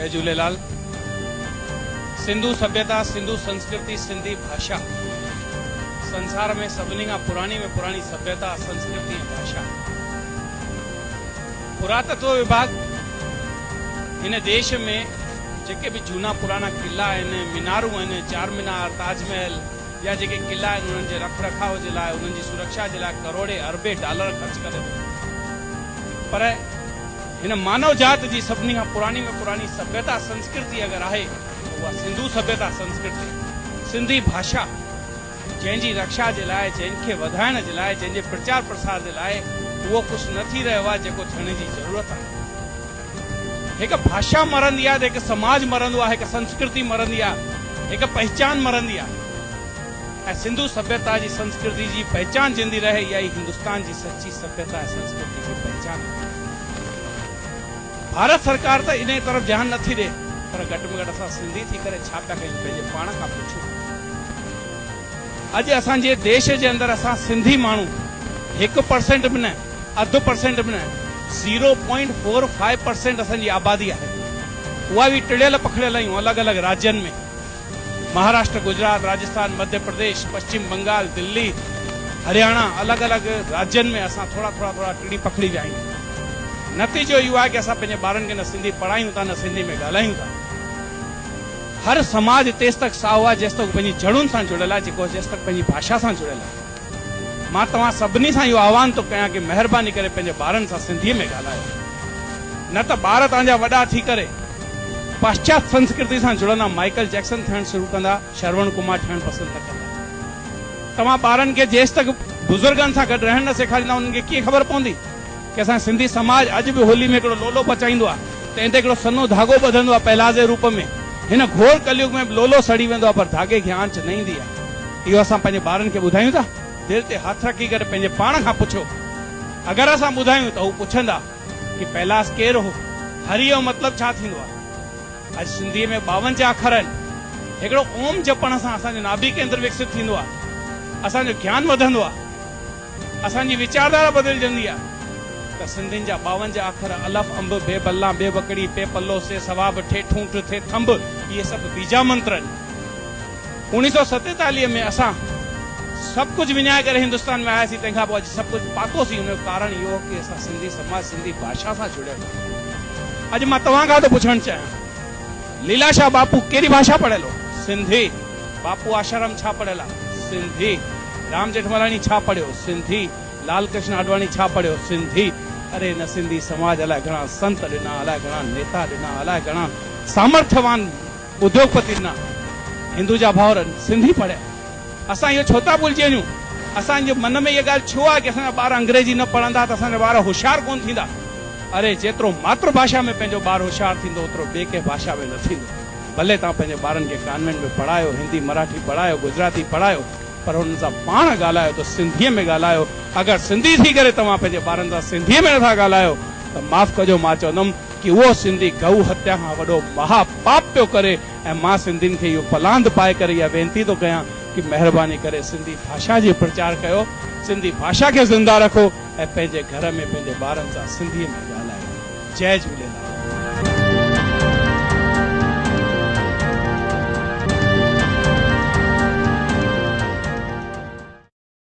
जय झूलेलाल। सिंधु सभ्यता, सिंधु संस्कृति, सिंधी भाषा संसार में सभिनी खां पुरानी में पुरानी सभ्यता, संस्कृति ऐं भाषा। पुरातत्व विभाग इन देश में जेके भी झूना पुराना किला आहिनि, मीनारूं आहिनि, चार मीनार, ताजमहल या जेके किला आहिनि उन्हनि जे रख रखाव जे लाइ, उन्हनि जी सुरक्षा जे लाइ करोड़े अरबे डॉलर ख़र्च करे थो। पर हिन मानव जात जी सभिनी खां पुरानी में पुरानी सभ्यता संस्कृति अगरि आहे त उहा सिंधु सभ्यता संस्कृति, सिंधी भाषा, जंहिंजी रक्षा जे लाइ, जंहिंखे वधाइण जे लाइ, जंहिंजे प्रचार प्रसार जे लाइ उहो कुझु न थी रहियो आहे जेको थियण जी ज़रूरत आहे। हिकु भाषा मरंदी आहे त हिकु समाज मरंदो आहे, हिकु संस्कृति मरंदी आहे, हिकु पहचान मरंदी आहे। ऐं सिंधु सभ्यता जी संस्कृति जी पहचान जिंदी रहे, इहा ई हिंदुस्तान जी सच्ची सभ्यता ऐं संस्कृति जी पहचान। भारत सरकार त इन तरफ़ ध्यानु नथी ॾे, पर घटि में घटि असां सिंधी थी करे छा पिया कयूं, पंहिंजे पाण खां पुछूं। अॼु असांजे देश जे अंदरि असां सिंधी माण्हू 1% बि न, 0.5% बि न, 0.45% असांजी आबादी आहे। उहा बि टिड़ियल पखड़ियल आहियूं अलॻि अलॻि राज्यनि में, महाराष्ट्र, गुजरात, राजस्थान, मध्य प्रदेश, पश्चिम बंगाल, दिल्ली, हरियाणा, अलॻि अलॻि राज्यनि में असां थोड़ा टिड़ी पखड़ी विया आहियूं। नतीजो इहो आहे कि असां पंहिंजे ॿारनि खे न सिंधी पढ़ायूं था, न सिंधी में ॻाल्हायूं था। हर समाज तेसि तक साहु आहे जेसि तक पंहिंजी जड़ुनि सां जुड़ियल आहे, जेको जेसि तक पंहिंजी भाषा सां जुड़ियल आहे। मां तव्हां सभिनी सां इहो आह्वान थो कयां कि महिरबानी करे पंहिंजे ॿारनि सां सिंधीअ में ॻाल्हायो, न त ॿार तव्हांजा वॾा थी करे पाश्चात्य संस्कृति सां जुड़ंदा, माइकल जैक्सन थियणु शुरू कंदा, श्रवण कुमार थियणु पसंदि न कंदा। तव्हां ॿारनि खे जेसि तक बुज़ुर्गनि सां गॾु रहण न सेखारींदा, उन्हनि खे कीअं ख़बर पवंदी कि असां सिंधी समाज अॼु बि होली में हिकिड़ो लोलो पचाईंदो आहे, त इन ते हिकिड़ो सन्नो धागो ॿधंदो आहे पहला जे रूप में। हिन घोर कलयुग में लोलो सड़ी वेंदो आहे, पर धागे खे आंच न ईंदी आहे। इहो असां पंहिंजे ॿारनि खे ॿुधायूं था? दिलि ते हथ रखी करे पंहिंजे पाण खां पुछो। अगरि असां ॿुधायूं त हू पुछंदा कि पैलास केरु हो, हरि जो मतिलबु छा थींदो आहे। अॼु सिंधीअ में 52 अखर आहिनि। हिकिड़ो ओम जपण सां असांजो नाभि केंद्र विकसित थींदो आहे, असांजो ज्ञान वधंदो आहे, असांजी विचारधारा बदिलजंदी आहे। त सिंधियुनि जा 52 अखर अलफ, अंब, बे बल्ला, बे बकड़ी, पे पल्लो, से सवाब, ठे ठूंठ, थे थंब, इहे सभु बीजा मंत्र आहिनि। 1947 में असां सभु कुझु विञाए करे हिंदुस्तान में आयासीं, तंहिंखां पोइ अॼु सभु कुझु पातोसीं। हुन जो कारण इहो हो कि असां सिंधी समाज सिंधी भाषा सां जुड़ियल। अॼु मां तव्हां खां थो पुछणु चाहियां, लीलाशाह बापू कहिड़ी भाषा पढ़ियल हो? सिंधी। बापू आशाराम छा पढ़ियल आहे? सिंधी। राम जेठमलानी छा पढ़ियो? सिंधी। लाल कृष्ण आडवाणी छा पढ़ियो? सिंधी। अरे न सिंधी समाज अलाए घणा संत ॾिना, अलाए घणा नेता ॾिना, अलाए घणा सामर्थ्यवान उद्योगपति ॾिना। हिंदुजा भाउरनि सिंधी पढ़िया। असां इहो छो था भुलिजी वञूं? असांजे मन में इहा ॻाल्हि छो आहे कि असांजा ॿार अंग्रेजी न पढ़ंदा त असांजा ॿार होशियार कोन थींदा? अरे जेतिरो मातृभाषा में पंहिंजो ॿार होशियार थींदो, ओतिरो ॿिए कंहिं भाषा में न थींदो। भले तव्हां पंहिंजे ॿारनि खे कॉन्वेंट में पढ़ायो, हिंदी मराठी पढ़ायो, गुजराती पढ़ायो, पर हुन सां पाण ॻाल्हायो त सिंधीअ में ॻाल्हायो। अगरि सिंधी थी करे तव्हां पंहिंजे ॿारनि सां सिंधीअ में नथा ॻाल्हायो त माफ़ कजो, मां चवंदुमि कि उहो सिंधी गऊ हत्या खां वॾो महापाप पियो करे। ऐं मां सिंधियुनि खे इहो पलांद पाए करे इहा वेनती थो कयां कि महिरबानी करे सिंधी भाषा जी प्रचार कयो, सिंधी भाषा खे ज़िंदा रखो ऐं पंहिंजे घर में पंहिंजे ॿारनि सां सिंधीअ में ॻाल्हायो। जय झूलेलाल।